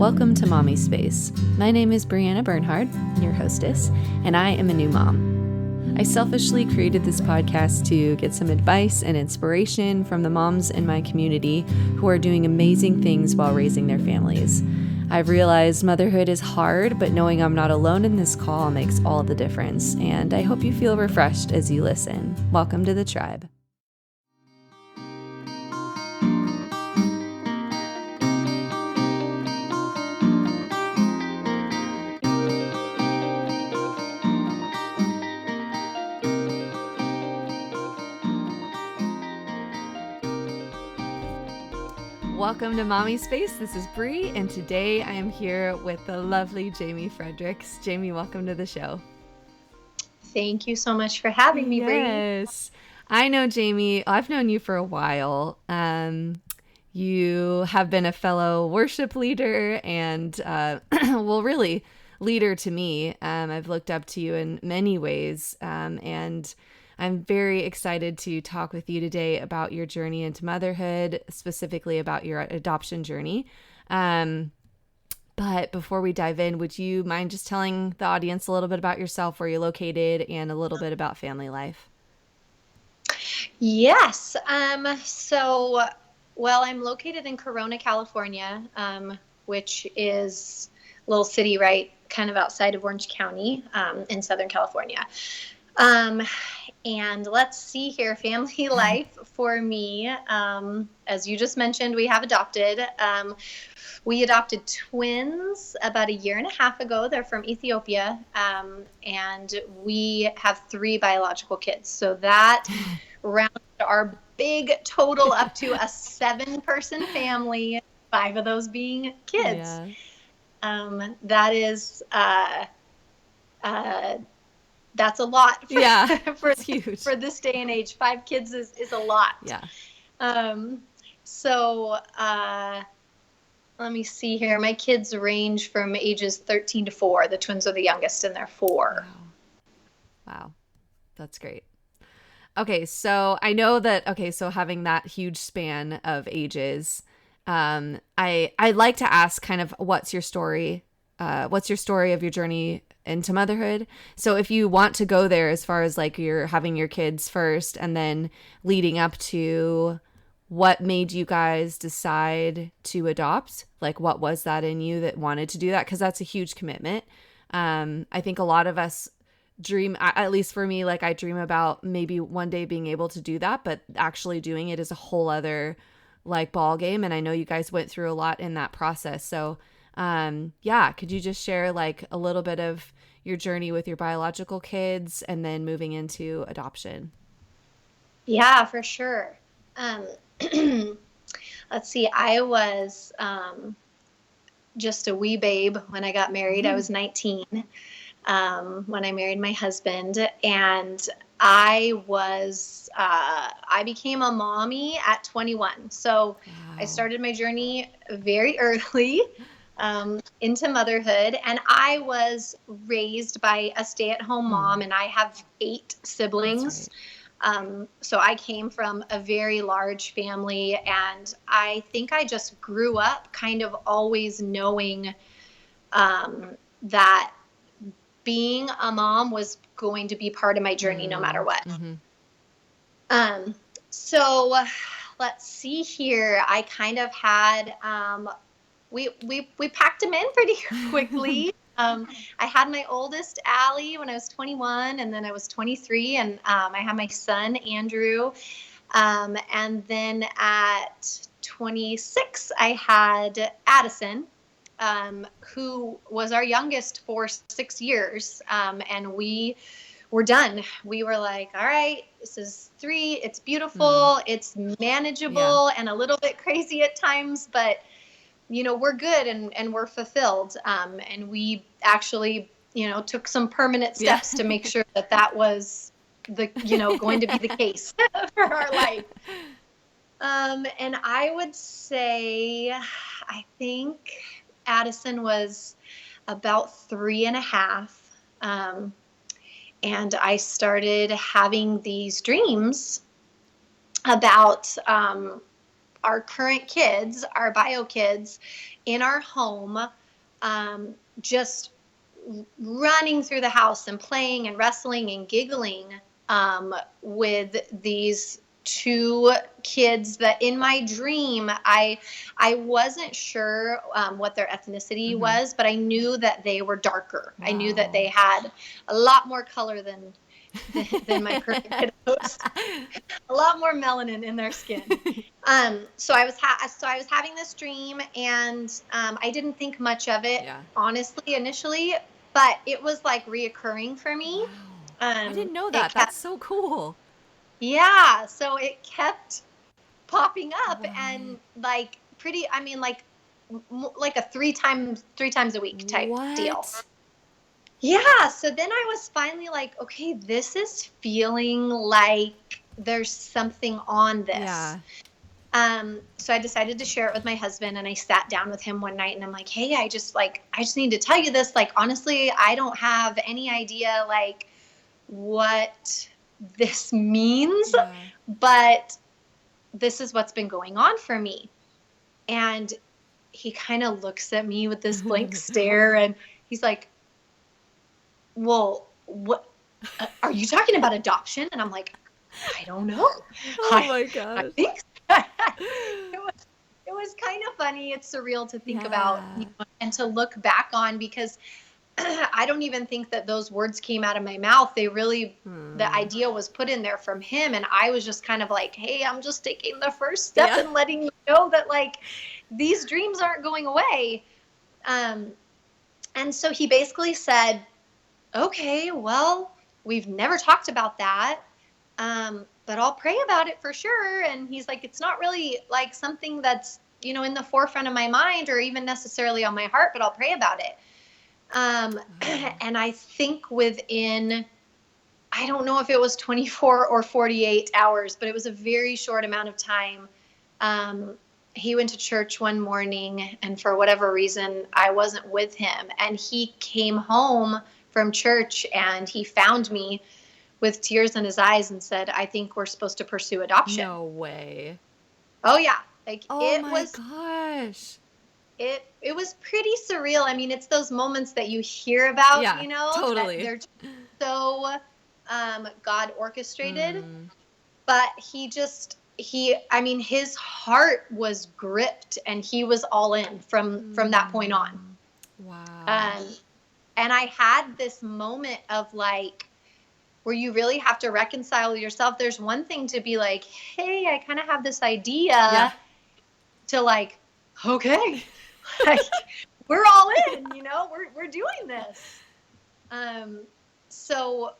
Welcome to Mommispace. My name is Brianna Bernhard, your hostess, and I am a new mom. I selfishly created this podcast to get some advice and inspiration from the moms in my community who are doing amazing things while raising their families. I've realized motherhood is hard, but knowing I'm not alone in this call makes all the difference, and I hope you feel refreshed as you listen. Welcome to the tribe. Welcome to Mommispace. This is Bree, and today I am here with the lovely Jamie Fredericks. Jamie, welcome to the show. Thank you so much for having me, Bree. Yes. I know Jamie. I've known you for a while. You have been a fellow worship leader and, well, really leader to me. I've looked up to you in many ways, and I'm very excited to talk with you today about your journey into motherhood, specifically about your adoption journey. But before we dive in, would you mind just telling the audience a little bit about yourself, where you're located, and a little bit about family life? Yes. I'm located in Corona, California, which is a little city right kind of outside of Orange County, in Southern California. And let's see here, family life for me. As you just mentioned, we have adopted. We adopted twins about a year and a half ago. They're from Ethiopia. And we have 3 biological kids. So that rounded our big total up to a 7-person family, 5 of those being kids. Yeah. That is, that's a lot for this day and age. 5 kids is a lot. Yeah. Let me see here. My kids range from ages 13 to 4. The twins are the youngest, and they're 4. Wow. That's great. Okay, so I know that, so having that huge span of ages, I like to ask kind of what's your story of your journey into motherhood. So if you want to go there as far as like you're having your kids first and then leading up to what made you guys decide to adopt, like what was that in you that wanted to do that? Because that's a huge commitment. I think a lot of us dream, at least for me, like I dream about maybe one day being able to do that, but actually doing it is a whole other like ball game. And I know you guys went through a lot in that process. So could you just share like a little bit of your journey with your biological kids and then moving into adoption? Yeah, for sure. Let's see. I was just a wee babe when I got married. I was 19 when I married my husband, and I became a mommy at 21. So I started my journey very early into motherhood, and I was raised by a stay-at-home mom, and I have 8 siblings. So I came from a very large family, and I think I just grew up kind of always knowing that being a mom was going to be part of my journey no matter what. Mm-hmm. So let's see here. I kind of had, we packed them in pretty quickly. I had my oldest, Allie, when I was 21, and then I was 23, and I had my son, Andrew. And then at 26, I had Addison, who was our youngest for 6 years. And we were done. We were like, all right, this is 3. It's beautiful. It's manageable and a little bit crazy at times, but we're good and we're fulfilled. And we actually, took some permanent steps to make sure that was going to be the case for our life. And I would say, I think Addison was about 3.5. And I started having these dreams about our current kids, our bio kids, in our home, just running through the house and playing and wrestling and giggling with these two kids that in my dream I wasn't sure what their ethnicity was, but I knew that they were darker. Wow. I knew that they had a lot more color than my current kiddos. A lot more melanin in their skin. So I was having this dream, and I didn't think much of it, honestly, initially, but it was like reoccurring for me. Wow. I didn't know that. That's so cool. Yeah. So it kept popping up, What? and like like a three times a week type deal. Yeah. So then I was finally like, okay, this is feeling like there's something on this. Yeah. So I decided to share it with my husband, and I sat down with him one night and I'm like, hey, I just need to tell you this. Like, honestly, I don't have any idea like what this means, but this is what's been going on for me. And he kind of looks at me with this blank stare, and he's like, well, what are you talking about, adoption? And I'm like, I don't know. Oh my gosh. I think it was kind of funny. It's surreal to think about, and to look back on, because I don't even think that those words came out of my mouth. They really, the idea was put in there from him. And I was just kind of like, hey, I'm just taking the first step and letting you know that like these dreams aren't going away. And so he basically said, okay, well, we've never talked about that. But I'll pray about it for sure. And he's like, it's not really like something that's, in the forefront of my mind or even necessarily on my heart, but I'll pray about it. And I think within, I don't know if it was 24 or 48 hours, but it was a very short amount of time. He went to church one morning, and for whatever reason, I wasn't with him. And he came home from church and he found me with tears in his eyes and said, I think we're supposed to pursue adoption. No way. Oh yeah. Like, oh my gosh. It was pretty surreal. I mean, it's those moments that you hear about, totally. They're so God orchestrated, but his heart was gripped, and he was all in from that point on. Wow. And I had this moment of like, where you really have to reconcile yourself. There's one thing to be like, hey, I kind of have this idea, to like, okay, like, we're all in, we're doing this. So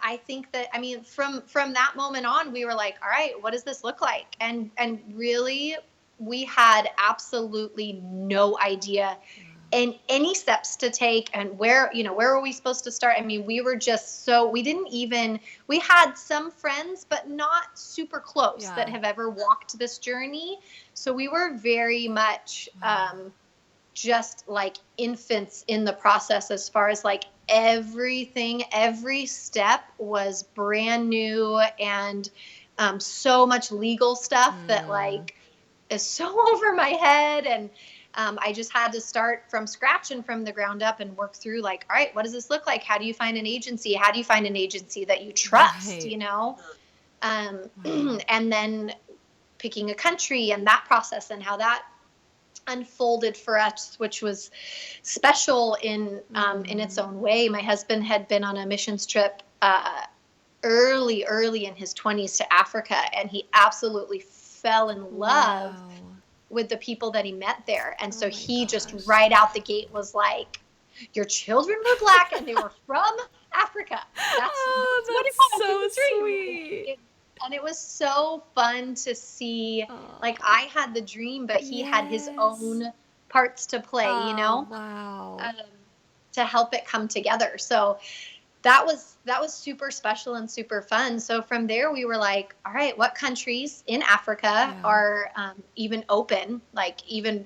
I think that, from that moment on, we were like, all right, what does this look like? And really, we had absolutely no idea and any steps to take, and where were we supposed to start? I mean, we were just we had some friends, but not super close, that have ever walked this journey. So we were very much just like infants in the process, as far as like everything, every step was brand new, and so much legal stuff that like is so over my head. And I just had to start from scratch and from the ground up and work through like, all right, what does this look like? How do you find an agency? How do you find an agency that you trust, and then picking a country and that process and how that unfolded for us, which was special in its own way. My husband had been on a missions trip early in his 20s to Africa, and he absolutely fell in love with the people that he met there. And so he just right out the gate was like, your children were Black and they were from Africa. That's what it was. So sweet. And it was so fun to see, like, I had the dream, but he had his own parts to play, Wow. To help it come together. So that was super special and super fun. So from there, we were like, all right, what countries in Africa are even open? Like, even,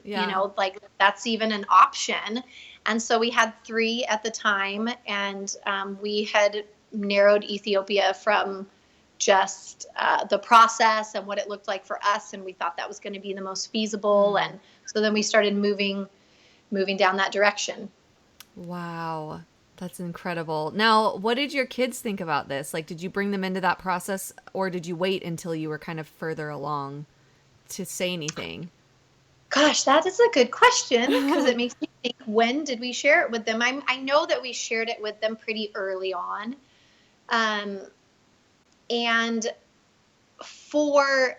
like, that's even an option. And so we had 3 at the time, and we had narrowed Ethiopia from just the process and what it looked like for us, and we thought that was going to be the most feasible. And so then we started moving down that direction. Wow. That's incredible. Now, what did your kids think about this? Like, did you bring them into that process, or did you wait until you were kind of further along to say anything? Gosh, that is a good question, because it makes me think, when did we share it with them? I know that we shared it with them pretty early on. And for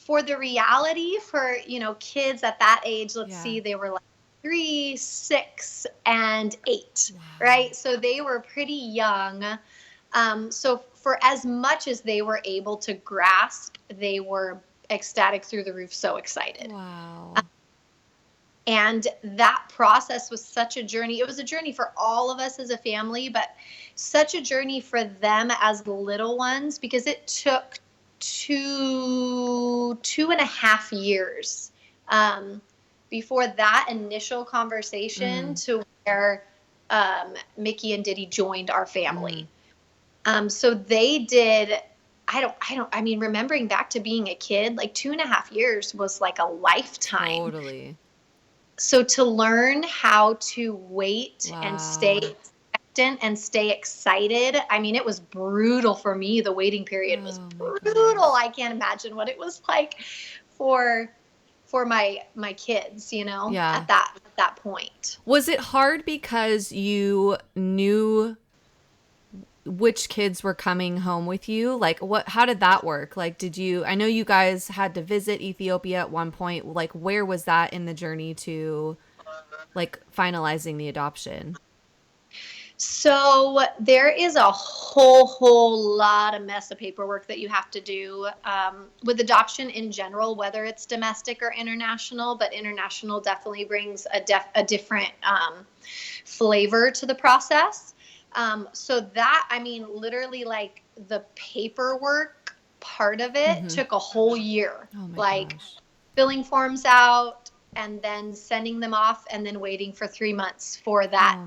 the reality for, kids at that age, let's see, they were like 3, 6, and 8, right? So they were pretty young. So for as much as they were able to grasp, they were ecstatic through the roof, so excited. Wow. And that process was such a journey. It was a journey for all of us as a family, but such a journey for them as the little ones, because it took 2.5 years before that initial conversation to where Mickey and Diddy joined our family. So they did. I mean, remembering back to being a kid, like 2.5 years was like a lifetime. Totally. So to learn how to wait and stay expectant and stay excited, I mean, it was brutal for me. The waiting period was brutal. I can't imagine what it was like for my kids, at that point. Was it hard because you knew which kids were coming home with you? Like, how did that work? Like, I know you guys had to visit Ethiopia at one point. Like, where was that in the journey to, like, finalizing the adoption? So there is a whole lot of mess of paperwork that you have to do with adoption in general, whether it's domestic or international, but international definitely brings a different flavor to the process. So that, I mean, literally, like, the paperwork part of it took a whole year, filling forms out and then sending them off and then waiting for 3 months for that,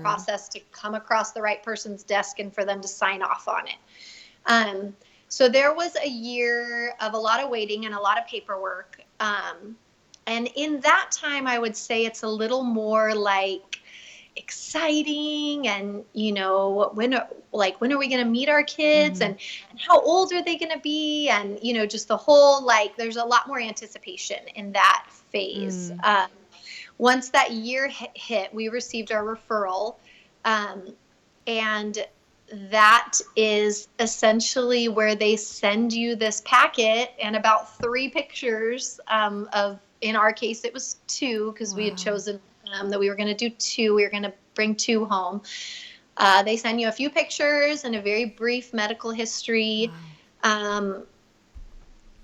process to come across the right person's desk and for them to sign off on it. So there was a year of a lot of waiting and a lot of paperwork. And in that time, I would say it's a little more like exciting, and when are we going to meet our kids, and how old are they going to be, and just the whole, like, there's a lot more anticipation in that phase. Once that year hit, we received our referral, and that is essentially where they send you this packet and about 3 pictures of, in our case it was 2, because we had chosen that we were going to do 2. We were going to bring 2 home. They send you a few pictures and a very brief medical history,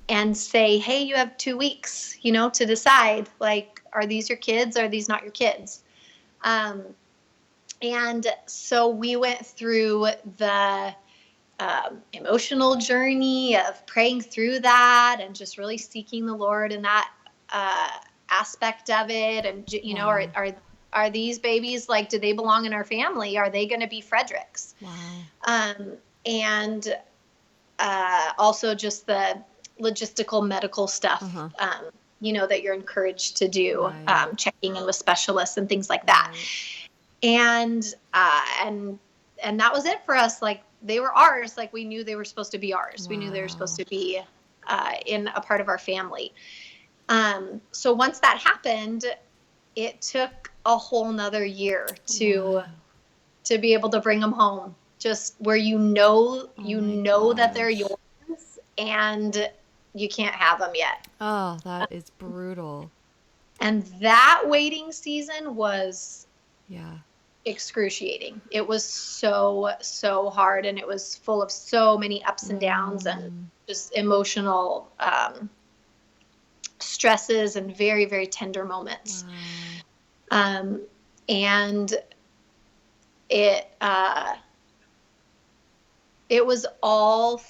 and say, hey, you have 2 weeks, to decide, like, are these your kids? Are these not your kids? And so we went through the emotional journey of praying through that and just really seeking the Lord in that aspect of it. And, are these babies, like, do they belong in our family? Are they going to be Fredericks? And also just the logistical medical stuff, that you're encouraged to do, checking in with specialists and things like that. And that was it for us. Like, they were ours. Like, we knew they were supposed to be ours. We knew they were supposed to be in a part of our family. So once that happened, it took a whole nother year to be able to bring them home, just where that they're yours and you can't have them yet. Oh, that is brutal. And that waiting season was excruciating. It was so hard, and it was full of so many ups and downs and just emotional stresses and very, very tender moments. And it was all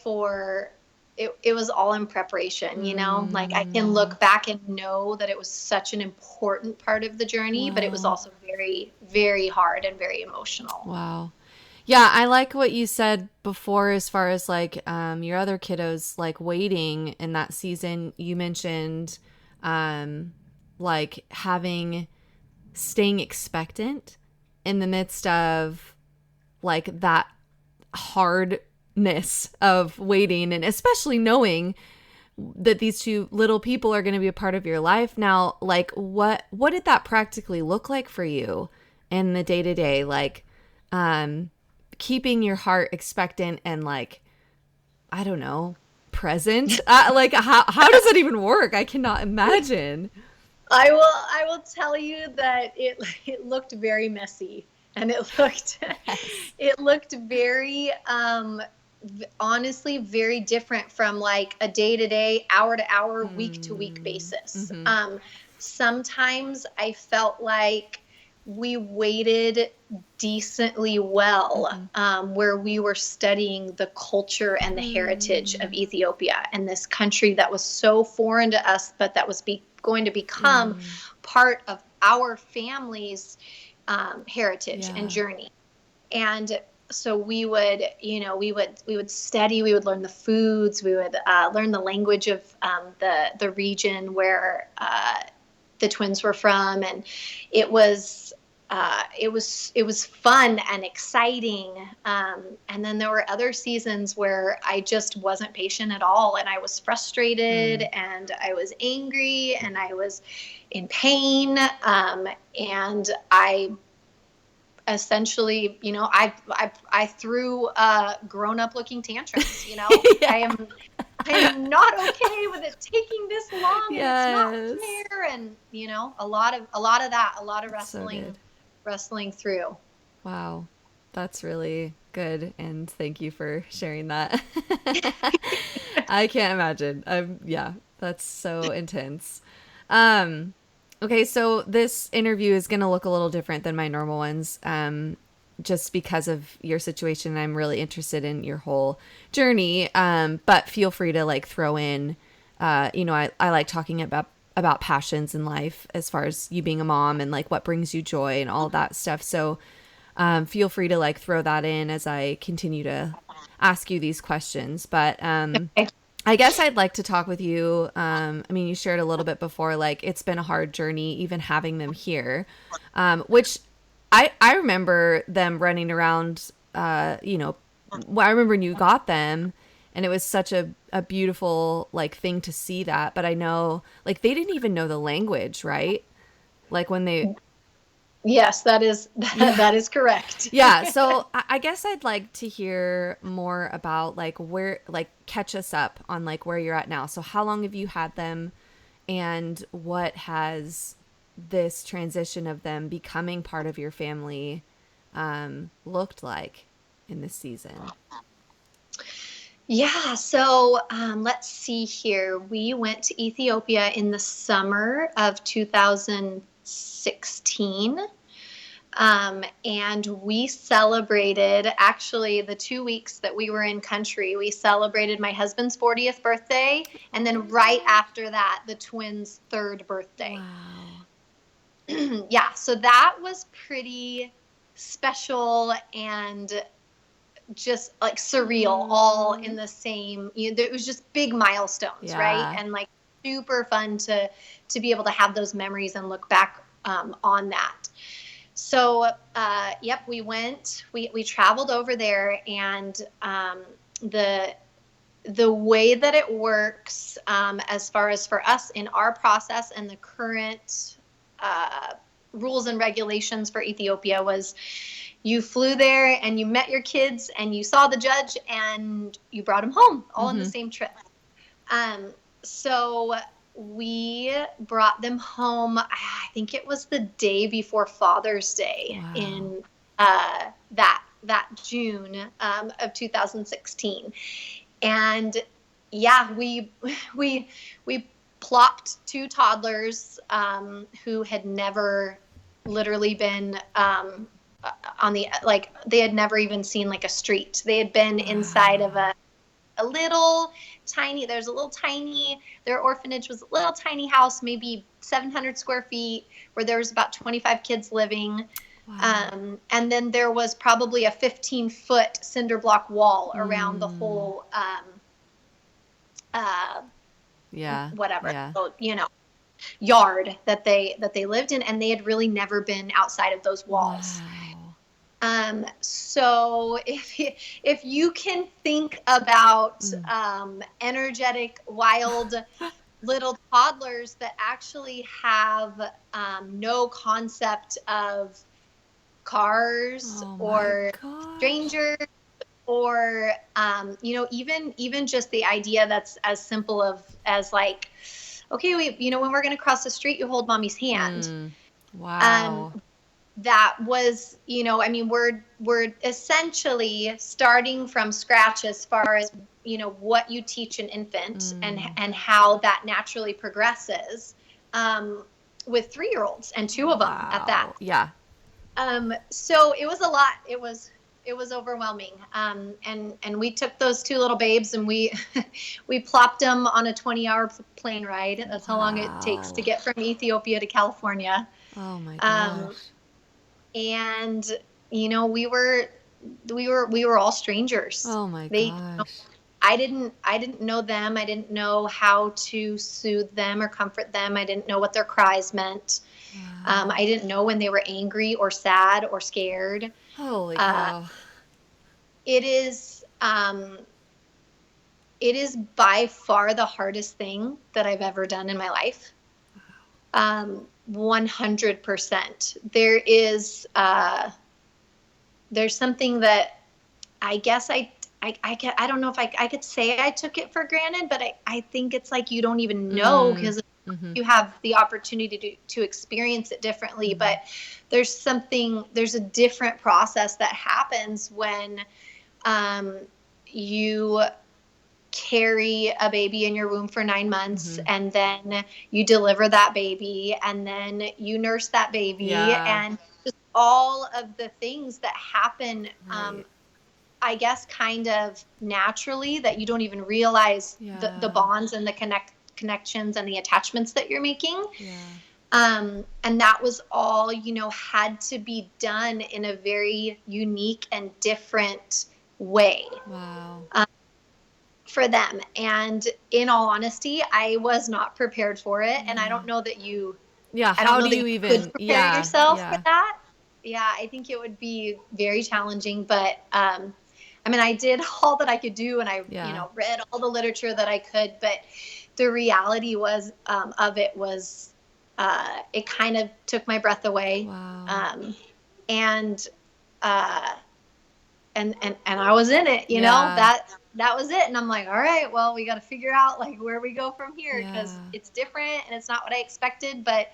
it was all in preparation, like, I can look back and know that it was such an important part of the journey, but it was also very, very hard and very emotional. Wow. Yeah, I like what you said before as far as like your other kiddos like waiting in that season. You mentioned um like having staying expectant in the midst of like that hardness of waiting, and especially knowing that these two little people are going to be a part of your life. Now, like what did that practically look like for you in the day to day, like um keeping your heart expectant and like, I don't know, present? Like how does that even work? I cannot imagine. I will tell you that it looked very messy, and it looked Yes. it looked very honestly very different from like a day to day, hour to hour, week to week basis. Mm-hmm. Sometimes I felt like we waited decently well, Mm-hmm. where we were studying the culture and the heritage of Ethiopia and this country that was so foreign to us, but that was going to become Mm. part of our family's heritage and Yeah. journey. And so we would, we would study, we would learn the foods, we would learn the language of the region where the twins were from, and it was it was fun and exciting. And then there were other seasons where I just wasn't patient at all, and I was frustrated, Mm. and I was angry, and I was in pain, and I essentially, I threw grown up looking tantrums. Yeah. I am not okay with it taking this long, and it's not Yes. fair. And a lot of That's so good. wrestling through. Wow. That's really good, and thank you for sharing that. I can't imagine. Yeah, that's so intense. Um okay, so this interview is going to look a little different than my normal ones. Just because of your situation, I'm really interested in your whole journey. But feel free to like throw in I like talking about passions in life as far as you being a mom and like what brings you joy and all that stuff. So feel free to like throw that in as I continue to ask you these questions. But I guess I'd like to talk with you. I mean, you shared a little bit before, like it's been a hard journey even having them here, which I remember them running around. I remember when you got them, and it was such a beautiful like thing to see that. But I know like they didn't even know the language, right? Like when they Yes, that is yeah. that is correct. Yeah, so I guess I'd like to hear more about like where, like catch us up on like where you're at now. So how long have you had them, and what has this transition of them becoming part of your family looked like in this season? Yeah, so let's see here. We went to Ethiopia in the summer of 2016. And we celebrated, actually, the 2 weeks that we were in country, we celebrated my husband's 40th birthday. And then right Oh, after that, the twins' third birthday. wow. Yeah, so that was pretty special and just like surreal, all in Mm, the same, it was just big milestones, right? yeah. And like super fun to be able to have those memories and look back on that. So, yep, we traveled over there, and the the way that it works, as far as for us in our process and the current uh, rules and regulations for Ethiopia, was you flew there and you met your kids and you saw the judge and you brought them home all in the Mm-hmm. same trip. Um, so we brought them home. I think it was the day before Father's Day Wow. in that June of 2016, and yeah, we plopped two toddlers who had never literally been on the, like, they had never even seen like a street. They had been inside of Wow. a little tiny, there's a little tiny, their orphanage was a little tiny house, maybe 700 square feet, where there was about 25 kids living. Wow. And then there was probably a 15-foot cinder block wall around the Mm. whole, uh, Yeah. whatever, Yeah. so, yard that they lived in, and they had really never been outside of those walls. Wow. So if you can think about Mm. energetic, wild little toddlers that actually have no concept of cars Oh my or gosh. strangers, or even just the idea that's as simple of as like, okay, when we're going to cross the street, you hold mommy's hand. Mm. um Wow. that was, I mean, we're essentially starting from scratch as far as, what you teach an infant, Mm. and how that naturally progresses, with 3-year-olds, and two of them at that. Wow. Yeah. So it was a lot. It was overwhelming. And we took those two little babes, and we we plopped them on a 20-hour plane ride. That's how long it takes to Wow. get from Ethiopia to California. Oh my Um, gosh. and we were all strangers. Oh my They gosh. I didn't know them. I didn't know how to soothe them or comfort them. I didn't know what their cries meant. Wow. I didn't know when they were angry or sad or scared. Holy Uh, cow. it is it is by far the hardest thing that I've ever done in my life. 100%. There's something that I guess I don't know if I could say I took it for granted, but I think it's like you don't even know, Mm. because Mm-hmm. you have the opportunity to experience it differently. Mm-hmm. But there's a different process that happens when um, you carry a baby in your womb for 9 months, Mm-hmm. and then you deliver that baby, and then you nurse that baby, Yeah. and just all of the things that happen, Right. I guess, kind of naturally, that you don't even realize the Yeah. bonds and the connections and the attachments that you're making. Yeah. And that was all, had to be done in a very unique and different way, Wow. um, for them. And in all honesty, I was not prepared for it. And Yeah. Yeah. I don't How know do that you you could even? prepare Yeah. yourself for Yeah. that. Yeah, I think it would be very challenging. But I mean, I did all that I could do, and I, Yeah. read all the literature that I could. But the reality was, of it was, it kind of took my breath away. Wow. Um, and uh, and I was in it, Yeah. that was it. And I'm like, all right, well, we got to figure out like where we go from here, because Yeah. it's different and it's not what I expected, but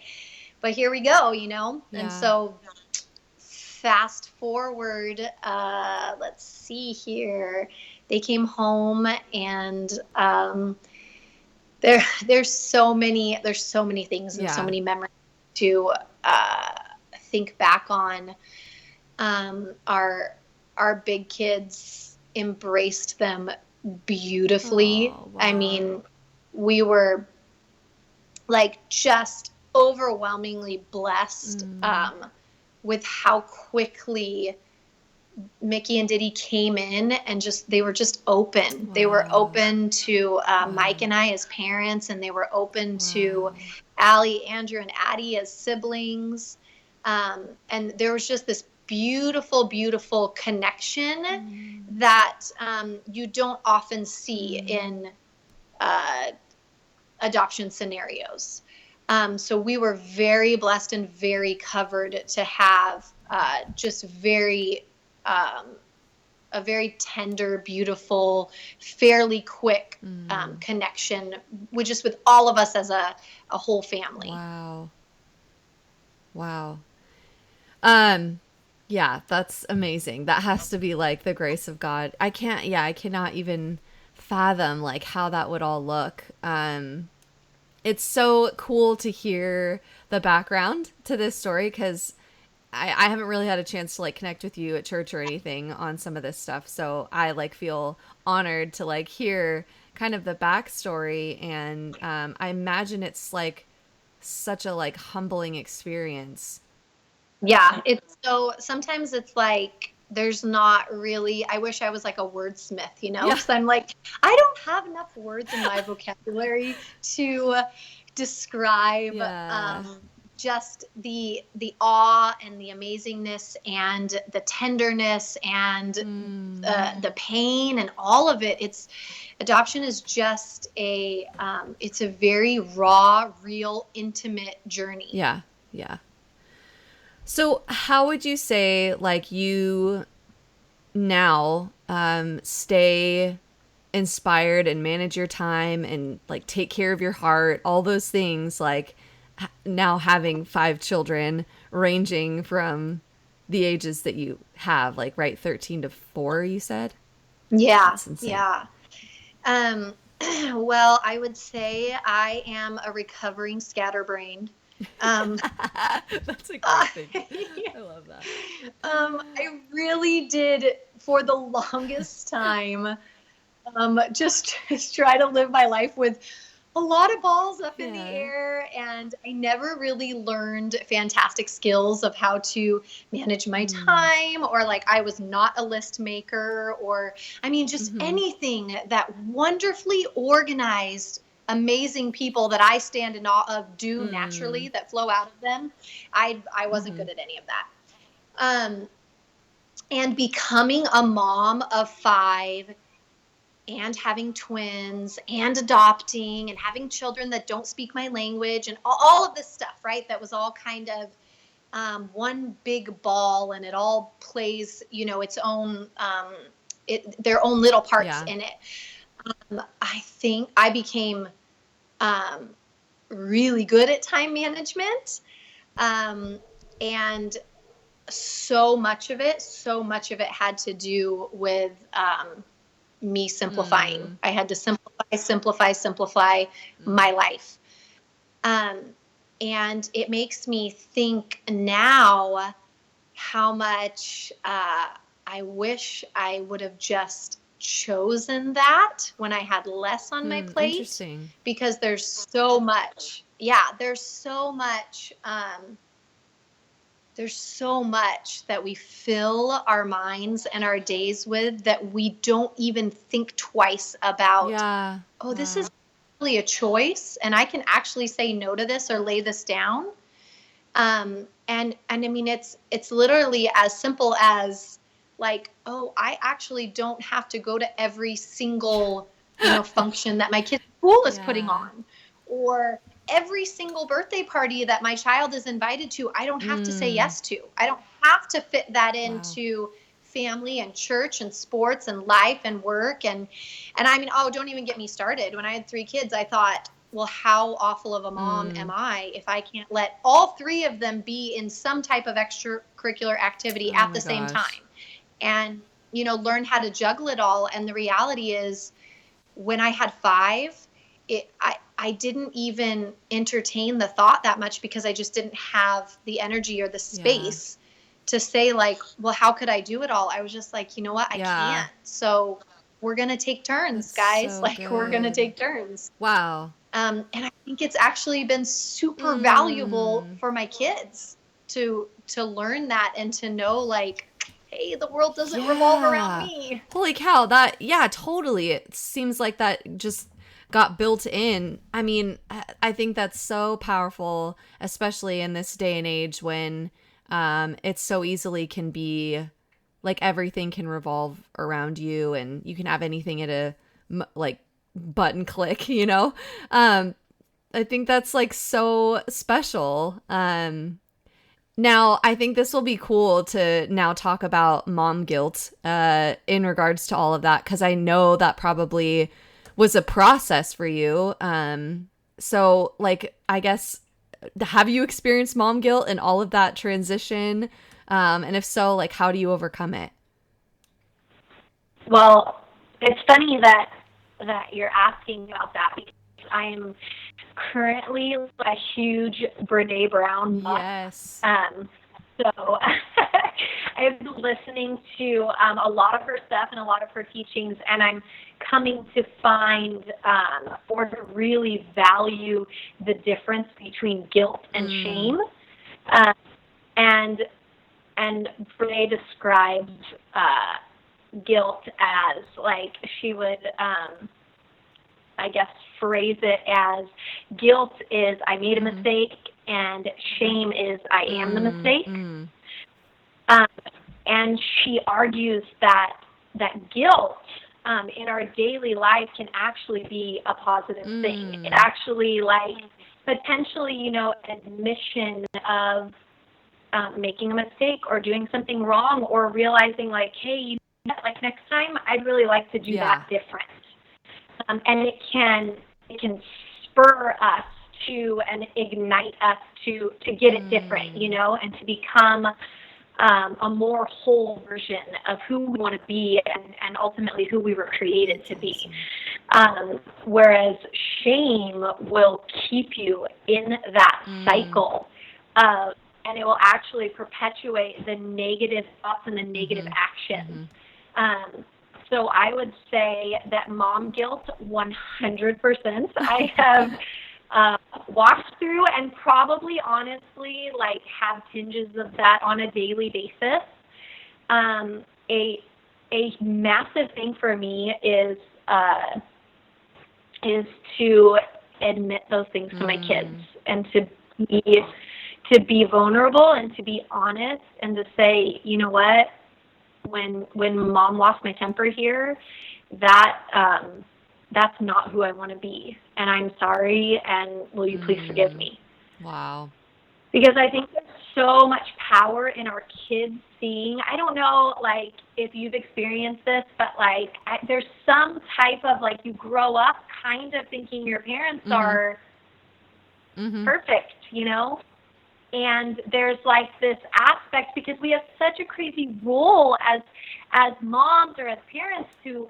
here we go. And Yeah. so fast forward, let's see here. They came home, and there's so many things and so Yeah. many memories to uh, think back on. Our big kids embraced them beautifully. Oh, I wow. mean, we were like just overwhelmingly blessed, Mm. with how quickly Mickey and Diddy came in, and they were just open. They were Wow. open to Mike Wow. and I as parents, and they were open to Wow. Allie, Andrew, and Addie as siblings. And there was just this beautiful, beautiful connection Mm. that you don't often see Mm. in uh, adoption scenarios. So we were very blessed and very covered to have just um, a very tender, beautiful, fairly quick Mm. connection with all of us as a whole family. Wow. Wow. Um, yeah, that's amazing. That has to be like the grace of God. I cannot even fathom like how that would all look. It's so cool to hear the background to this story because I haven't really had a chance to like connect with you at church or anything on some of this stuff. So I like feel honored to like hear kind of the backstory. And I imagine it's like such a like humbling experience. Yeah, it's so sometimes it's like there's not really, I wish I was like a wordsmith, Yeah. because I'm like, I don't have enough words in my vocabulary to describe Yeah. just the awe and the amazingness and the tenderness and the pain and all of it. It's adoption is just it's a very raw, real, intimate journey. Yeah. Yeah. So, how would you say, like, you now stay inspired and manage your time and like take care of your heart, all those things, like now having 5 children ranging from the ages that you have, like right 13 to 4, you said? Yeah, That's insane. yeah. Um, well, I would say I am a recovering scatterbrain. Um, That's a great thing. I, I love that. I really did for the longest time just try to live my life with a lot of balls up in the Yeah. air, and I never really learned fantastic skills of how to manage my Mm. time, or like I was not a list maker, or I mean just Mm-hmm. anything that wonderfully organized amazing people that I stand in awe of do Mm. naturally, that flow out of them. I wasn't Mm-hmm. good at any of that. Um and becoming a mom of 5 and having twins and adopting and having children that don't speak my language and all of this stuff, right? That was all kind of one big ball, and it all plays, its own, their own little parts Yeah. in it. I think I became um, really good at time management. Um, and so much of it had to do with me simplifying. Mm. I had to simplify Mm. my life. Um, and it makes me think now how much I wish I would have just chosen that when I had less on my plate, Interesting. because there's so much. Yeah, there's so much that we fill our minds and our days with that we don't even think twice about. Yeah. Oh, this is Wow. really a choice, and I can actually say no to this or lay this down. And I mean, it's literally as simple as like, oh, I actually don't have to go to every single function that my kid's school is putting Yeah. on, or every single birthday party that my child is invited to. I don't have to say Mm. yes to. I don't have to fit that Wow. into family and church and sports and life and work. And I mean, oh, don't even get me started. When I had 3 kids, I thought, well, how awful of a mom am Mm. I if I can't let all 3 of them be in some type of extracurricular activity Oh at my the same gosh. time, and learn how to juggle it all. And the reality is, when I had 5, I didn't even entertain the thought that much, because I just didn't have the energy or the Yeah. space to say like, well, how could I do it all? I was just like, you know what, I Yeah. can't. So we're gonna take turns, That's guys. so Like, we're gonna good. take turns. Wow. And I think it's actually been super valuable Mm. for my kids to learn that, and to know like, hey, the world doesn't revolve around Yeah. me. Holy cow. That, yeah, totally. It seems like that just got built in. I mean, I think that's so powerful, especially in this day and age when it so easily can be like everything can revolve around you and you can have anything at a like button click, you know? Um, I think that's like so special. Now, I think this will be cool to now talk about mom guilt in regards to all of that, because I know that probably was a process for you. So, like, I guess, have you experienced mom guilt and all of that transition? And if so, like, how do you overcome it? Well, it's funny that you're asking about that, because I am currently a huge Brene Brown buff. Yes. So I've been listening to a lot of her stuff and a lot of her teachings, and I'm coming to find or to really value the difference between guilt and shame. Um, and Brene describes guilt as like she would I guess phrase it as guilt is I made a mistake and shame is I am the mistake. And she argues that guilt in our daily life can actually be a positive thing. It actually like potentially, you know, admission of making a mistake or doing something wrong or realizing like, hey, you know, like next time I'd really like to do that different. And it can spur us to and ignite us to get it different, you know, and to become a more whole version of who we want to be and ultimately who we were created to be. Whereas shame will keep you in that cycle of, and it will actually perpetuate the negative thoughts and the negative actions. So I would say that mom guilt, 100%, I have walked through and probably honestly like have tinges of that on a daily basis. A massive thing for me is to admit those things to my kids and to be vulnerable and to be honest and to say, you know what, when mom lost my temper here, that's not who I want to be, and I'm sorry, and will you please forgive me? Wow. Because I think there's so much power in our kids seeing. I don't know, like, if you've experienced this, but, like, there's some type of, like, you grow up kind of thinking your parents are perfect, you know? And there's, like, this aspect, because we have such a crazy role as moms or as parents to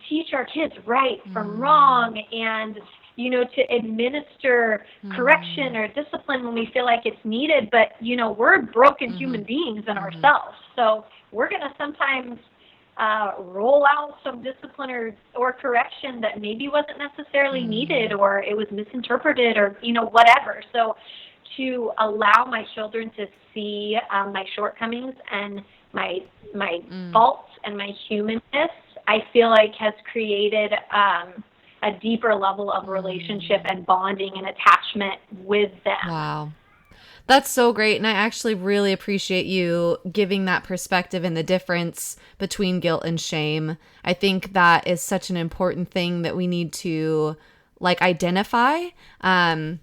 teach our kids right from wrong and, you know, to administer correction or discipline when we feel like it's needed. But, you know, we're broken human beings in ourselves. So we're going to sometimes roll out some discipline or correction that maybe wasn't necessarily needed, or it was misinterpreted, or, you know, whatever. So to allow my children to see my shortcomings and my faults and my humanness, I feel like has created a deeper level of relationship and bonding and attachment with them. Wow. That's so great. And I actually really appreciate you giving that perspective and the difference between guilt and shame. I think that is such an important thing that we need to like identify. And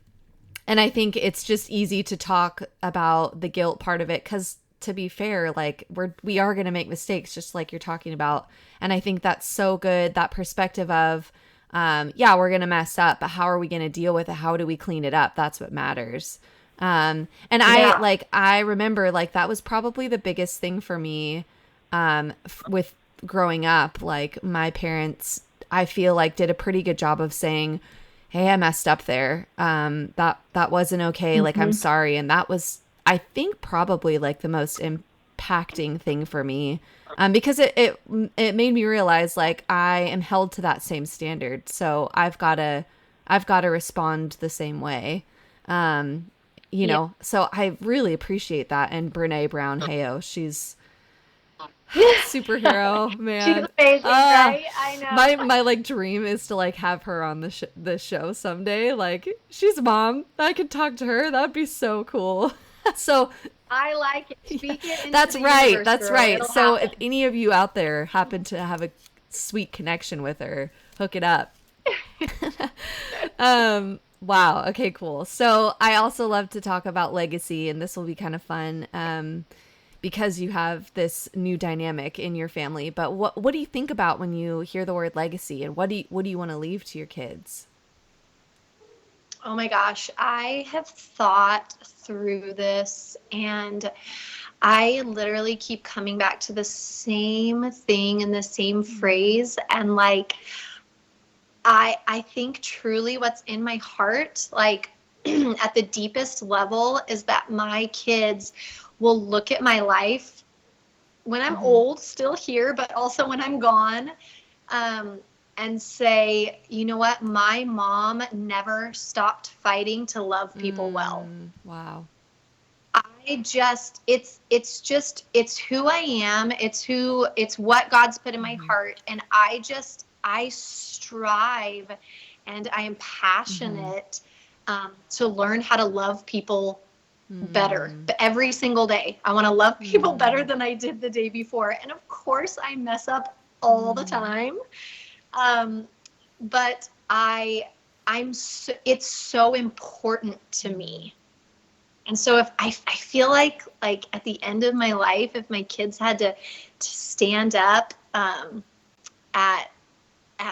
I think it's just easy to talk about the guilt part of it because, to be fair, like we are going to make mistakes, just like you're talking about. And I think that's so good, that perspective of, we're going to mess up, but how are we going to deal with it? How do we clean it up? That's what matters. And I remember like that was probably the biggest thing for me, with growing up. Like my parents, I feel like did a pretty good job of saying, hey, I messed up there. That wasn't okay. Like, I'm sorry. And that was, I think, probably like the most impacting thing for me. Because it made me realize like I am held to that same standard. So I've got to respond the same way. You know, so I really appreciate that. And Brene Brown, heyo, she's superhero, man. She's amazing, right? I know. My like dream is to like have her on the show someday. Like she's a mom. I could talk to her. That'd be so cool. So I like it. Speak it into that's the right. universe, That's girl. right. It'll So happen. if any of you out there happen to have a sweet connection with her, hook it up. Wow. Okay, cool. So I also love to talk about legacy, and this will be kind of fun. Because you have this new dynamic in your family. But what do you think about when you hear the word legacy, and what do you want to leave to your kids? Oh my gosh, I have thought through this, and I literally keep coming back to the same thing and the same phrase. And like, I think truly what's in my heart, like at the deepest level, is that my kids will look at my life when I'm old, still here, but also when I'm gone, and say, you know what, my mom never stopped fighting to love people well. Wow. I it's who I am. It's what God's put in my Mm-hmm. heart. And I strive and I am Mm-hmm. passionate to learn how to love people better. Mm-hmm. But every single day, I want to love people better Mm-hmm. than I did the day before. And of course, I mess up all the time. Um, but it's so important to Mm-hmm. me. And so if I feel like at the end of my life, if my kids had to stand up at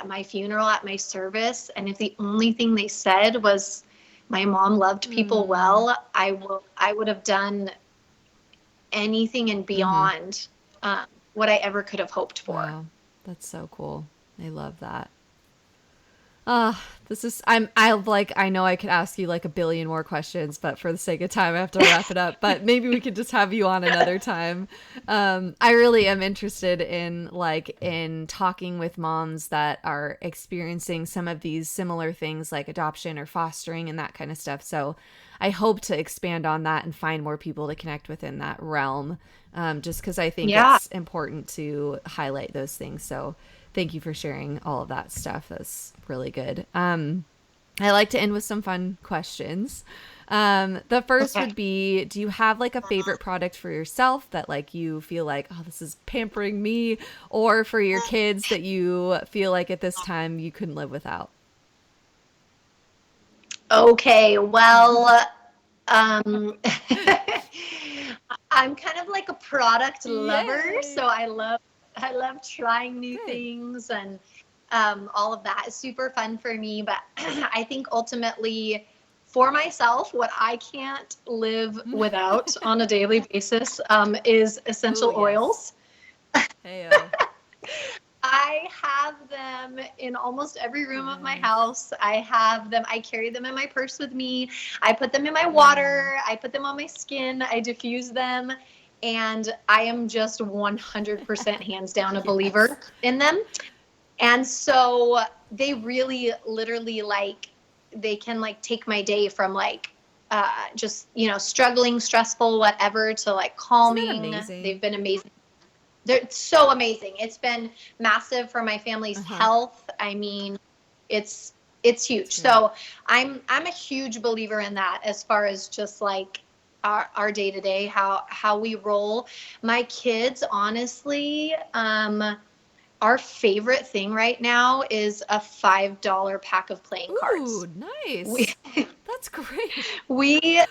my funeral, at my service, and if the only thing they said was my mom loved people Mm-hmm. well, I would have done anything and Mm-hmm. beyond what I ever could have hoped for. Wow. That's so cool. I love that. This is I know I could ask you like a billion more questions, but for the sake of time I have to wrap it up. But maybe we could just have you on another time. I really am interested in talking with moms that are experiencing some of these similar things like adoption or fostering and that kind of stuff. So I hope to expand on that and find more people to connect within that realm. Just because I think Yeah. it's important to highlight those things. So thank you for sharing all of that stuff. That's really good. I like to end with some fun questions. The first Okay. would be, do you have like a favorite product for yourself that like you feel like, oh, this is pampering me, or for your kids that you feel like at this time you couldn't live without? Okay. Well, um, I'm kind of like a product lover, so Yay. I love trying new Good. things and all of that is super fun for me. But I think ultimately for myself, what I can't live without on a daily basis is Oh, essential yes. oils. Heyo. I have them in almost every room of my Yes. house. I have them, I carry them in my purse with me. I put them in my Mm. water. I put them on my skin. I diffuse them. And I am just 100% hands down a Yes. believer in them. And so they really literally they can like take my day from just, struggling, stressful, whatever to like Isn't that calming. They've amazing? been amazing. They're so amazing. It's been massive for my family's Uh-huh. health. I mean, it's That's huge. great. So I'm a huge believer in that as far as just like our day to day, how we roll. My kids, honestly, our favorite thing right now is a $5 pack of playing cards. Ooh, We nice. That's great. we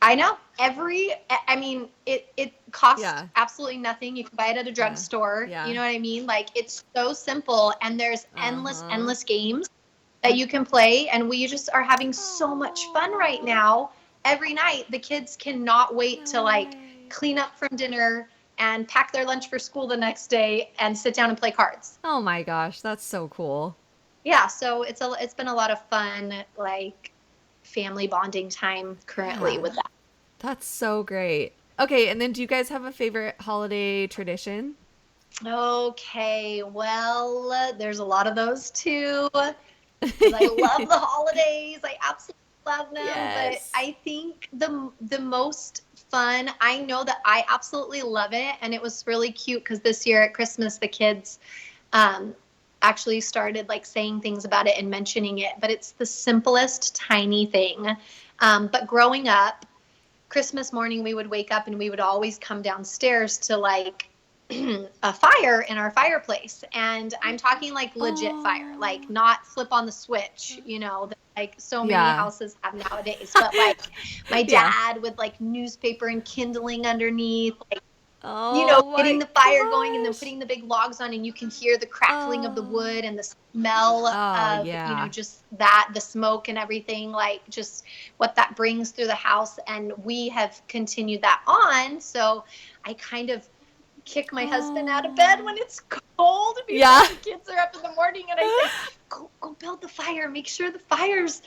I know I mean, it costs Yeah. absolutely nothing. You can buy it at a Yeah. drugstore. You Yeah. know what I mean? Like it's so simple and there's endless, Uh-huh. endless games that you can play. And we just are having so much fun right Oh, now. Every night, the kids cannot wait to like yay. clean up from dinner and pack their lunch for school the next day and sit down and play cards. Oh my gosh, that's so cool. Yeah, so it's been a lot of fun, like family bonding time currently Yeah. with that. That's so great. Okay, and then do you guys have a favorite holiday tradition? Okay, well, there's a lot of those too, because I love the holidays. I absolutely love them, but Yes. I think the most fun, I know that I absolutely love it, and it was really cute because this year at Christmas the kids um, actually started like saying things about it and mentioning it, but it's the simplest tiny thing. But growing up, Christmas morning, we would wake up and we would always come downstairs to like a fire in our fireplace. And I'm talking like legit fire, like Oh. not flip on the switch, that like so many Yeah. houses have nowadays. But like my Yeah. dad with like newspaper and kindling underneath, Oh getting my the fire going and then gosh. putting the big logs on, and you can hear the crackling of the Oh. wood and the smell Oh of, yeah. just the smoke and everything, like just what that brings through the house. And we have continued that on. So I kind of kick my husband out of bed Oh. when it's cold before Yeah. the kids are up in the morning. And I say, go build the fire. Make sure the fire's,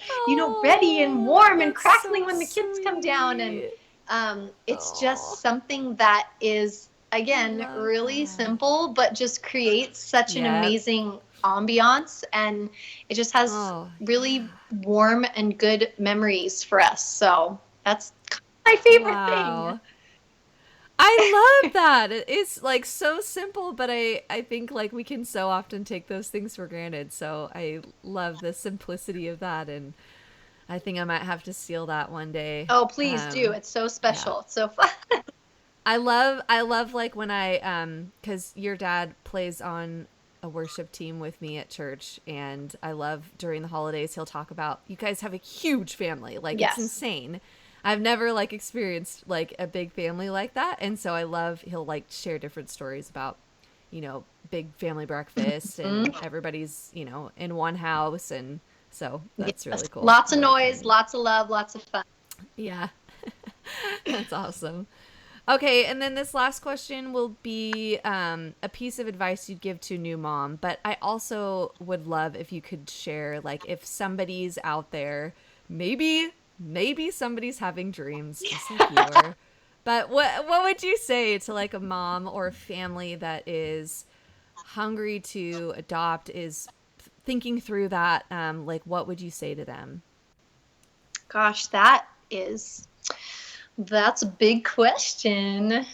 ready and Oh, warm and that's crackling so when the kids come down. And sweet. it's Oh, just something that is, I again, love really that. simple, but just creates such an Yep. amazing ambiance. And it just has Oh, really yeah. warm and good memories for us. So that's kind my favorite thing. Wow. I love that. It's like so simple, but I think like we can so often take those things for granted. So I love the simplicity of that, and I think I might have to steal that one day. Oh, please do. It's so Yeah. special. It's so fun. I love like when cuz your dad plays on a worship team with me at church, and I love during the holidays he'll talk about, you guys have a huge family. Like it's Yes. insane. I've never like experienced like a big family like that, and so I love he'll like share different stories about, big family breakfast and Mhm. everybody's, in one house, and so that's Yes. really cool. Lots I of like noise, hearing. lots of love, lots of fun. Yeah. That's awesome. Okay, and then this last question will be a piece of advice you'd give to a new mom. But I also would love if you could share, like, if somebody's out there, maybe somebody's having dreams just like you were. But what would you say to like a mom or a family that is hungry to adopt, is thinking through that? Like, what would you say to them? Gosh, that's a big question.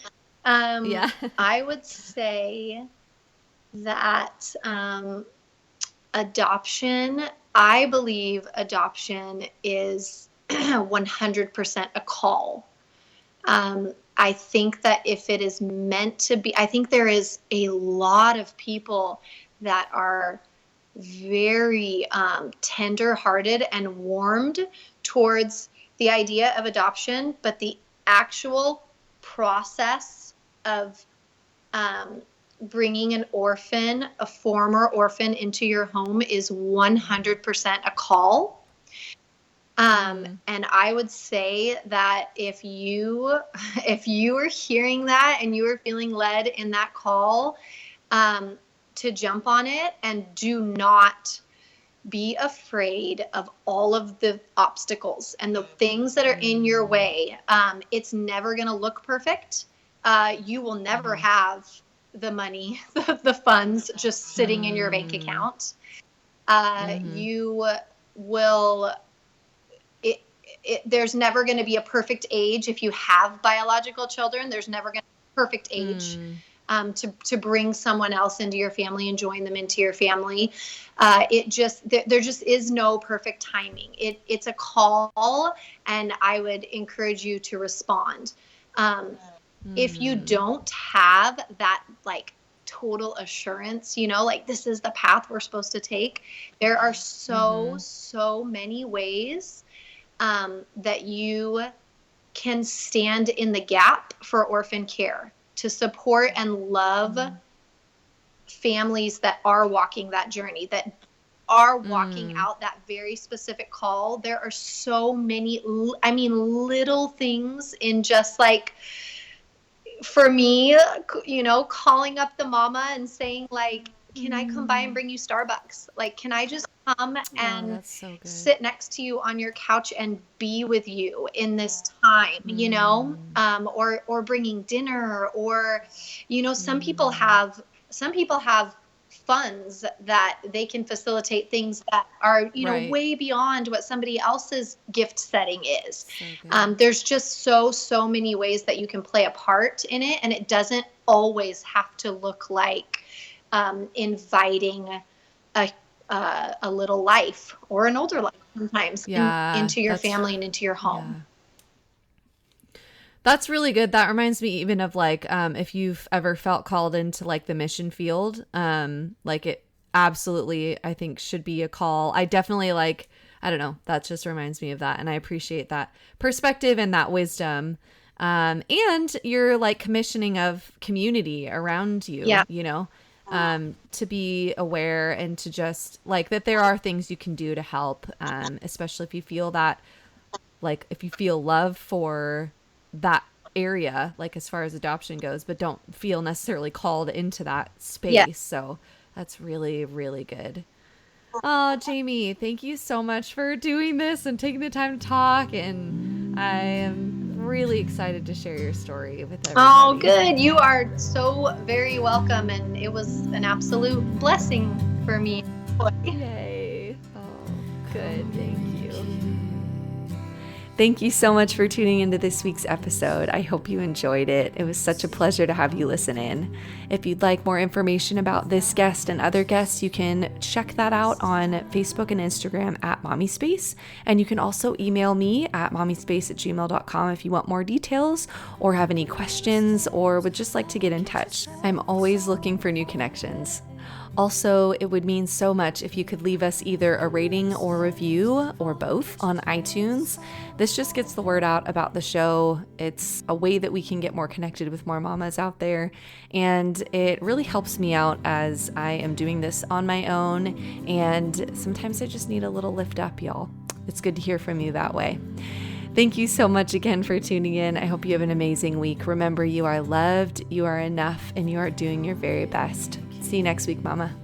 Yeah. I would say that adoption, I believe adoption is 100% a call. I think that if it is meant to be, I think there is a lot of people that are very tender-hearted and warmed towards the idea of adoption, but the actual process of um, bringing an orphan, a former orphan, into your home is 100% a call. And I would say that if you are hearing that and you are feeling led in that call, to jump on it, and do not be afraid of all of the obstacles and the things that are in your way. It's never going to look perfect. You will never have the money, the funds just sitting in your bank account. You will, there's never going to be a perfect age. If you have biological children, there's never going to be a perfect age to bring someone else into your family and join them into your family. There just is no perfect timing. It's a call, and I would encourage you to respond. If you don't have that like total assurance, like this is the path we're supposed to take, there are so many ways that you can stand in the gap for orphan care to support and love families that are walking that journey, that are walking out that very specific call. There are so many, little things in just like, for me, calling up the mama and saying like, can I come by and bring you Starbucks? Like, can I just come Oh, and that's so good. sit next to you on your couch and be with you in this time, or bringing dinner, or, some people have funds that they can facilitate things that are, Right. way beyond what somebody else's gift setting is. So good. There's just so many ways that you can play a part in it, and it doesn't always have to look like inviting a little life, or an older life sometimes, Yeah, into your family and into your yeah. home. That's really good. That reminds me even of like if you've ever felt called into like the mission field, like it absolutely I think should be a call. I definitely like, I don't know, that just reminds me of that, and I appreciate that perspective and that wisdom. And your like commissioning of community around you, Yeah. to be aware and to just like that there are things you can do to help, especially if you feel that, like if you feel love for that area, like as far as adoption goes, but don't feel necessarily called into that Yeah. space. So that's really, really good. Oh, Jamie, thank you so much for doing this and taking the time to talk. And I am really excited to share your story with Oh, everybody. good. You are so very welcome, and it was an absolute blessing for me. Yay. Oh, good. Thank you. Thank you so much for tuning into this week's episode. I hope you enjoyed it. It was such a pleasure to have you listen in. If you'd like more information about this guest and other guests, you can check that out on Facebook and Instagram at Mommispace. And you can also email me at mommispace@gmail.com if you want more details or have any questions or would just like to get in touch. I'm always looking for new connections. Also, it would mean so much if you could leave us either a rating or review or both on iTunes. This just gets the word out about the show. It's a way that we can get more connected with more mamas out there. And it really helps me out as I am doing this on my own. And sometimes I just need a little lift up, y'all. It's good to hear from you that way. Thank you so much again for tuning in. I hope you have an amazing week. Remember, you are loved, you are enough, and you are doing your very best. See you next week, Mama.